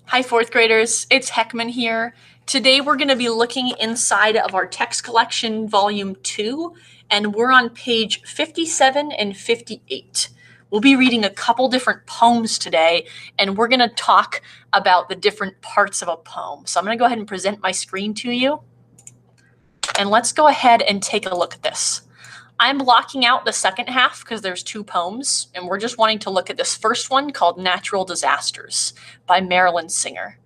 Hi, fourth graders. It's Heckman here. Today we're going to be looking inside of our text collection, volume 2, and we're on page 57 and 58. We'll be reading a couple different poems today, and we're going to talk about the different parts of a poem. So I'm going to go ahead and present my screen to you, and let's go ahead and take a look at this. I'm blocking out the second half because there's two poems, and we're just wanting to look at this first one called Natural Disasters by Marilyn Singer.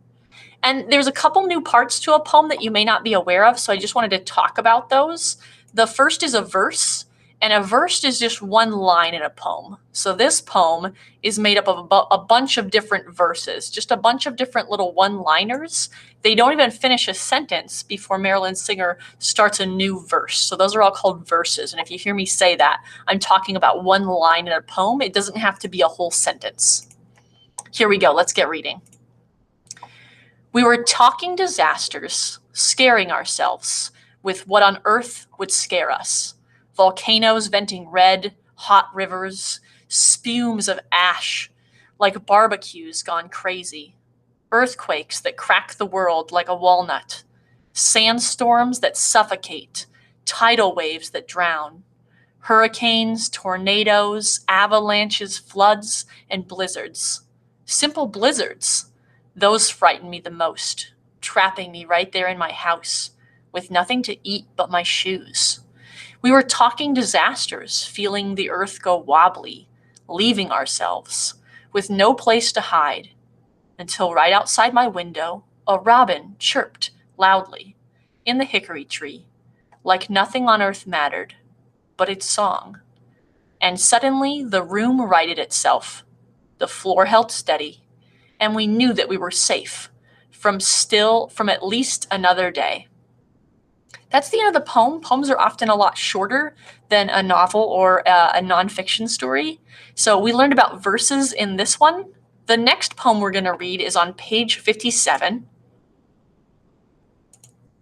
And there's a couple new parts to a poem that you may not be aware of, so I just wanted to talk about those. The first is a verse, and a verse is just one line in a poem. So this poem is made up of a bunch of different verses, just a bunch of different little one-liners. They don't even finish a sentence before Marilyn Singer starts a new verse. So those are all called verses. And if you hear me say that, I'm talking about one line in a poem. It doesn't have to be a whole sentence. Here we go. Let's get reading. We were talking disasters, scaring ourselves with what on earth would scare us. Volcanoes venting red, hot rivers, spumes of ash, like barbecues gone crazy. Earthquakes that crack the world like a walnut. Sandstorms that suffocate. Tidal waves that drown. Hurricanes, tornadoes, avalanches, floods, and blizzards. Simple blizzards. Those frighten me the most, trapping me right there in my house, with nothing to eat but my shoes. We were talking disasters, feeling the earth go wobbly, leaving ourselves, with no place to hide, until right outside my window, a robin chirped loudly in the hickory tree, like nothing on earth mattered but its song. And suddenly the room righted itself, the floor held steady, and we knew that we were safe from at least another day. That's the end of the poem. Poems are often a lot shorter than a novel or a nonfiction story. So we learned about verses in this one. The next poem we're going to read is on page 57,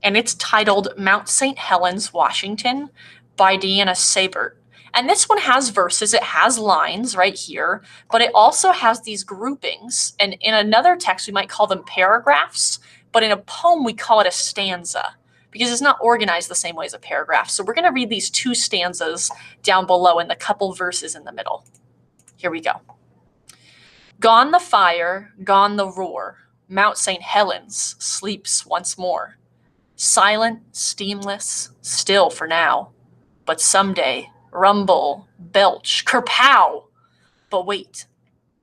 and it's titled Mount St. Helens, Washington by Deanna Sabert. And this one has verses, it has lines right here, but it also has these groupings. And in another text, we might call them paragraphs, but in a poem, we call it a stanza because it's not organized the same way as a paragraph. So we're going to read these two stanzas down below and the couple verses in the middle. Here we go. Gone the fire, gone the roar, Mount St. Helens sleeps once more. Silent, steamless, still for now, but someday rumble, belch, kerpow! But wait,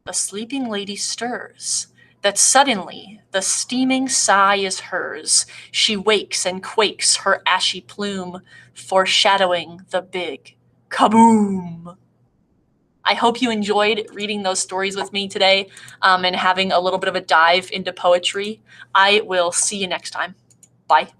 the sleeping lady stirs, that suddenly the steaming sigh is hers. She wakes and quakes her ashy plume, foreshadowing the big kaboom. I hope you enjoyed reading those stories with me today and having a little bit of a dive into poetry. I will see you next time. Bye.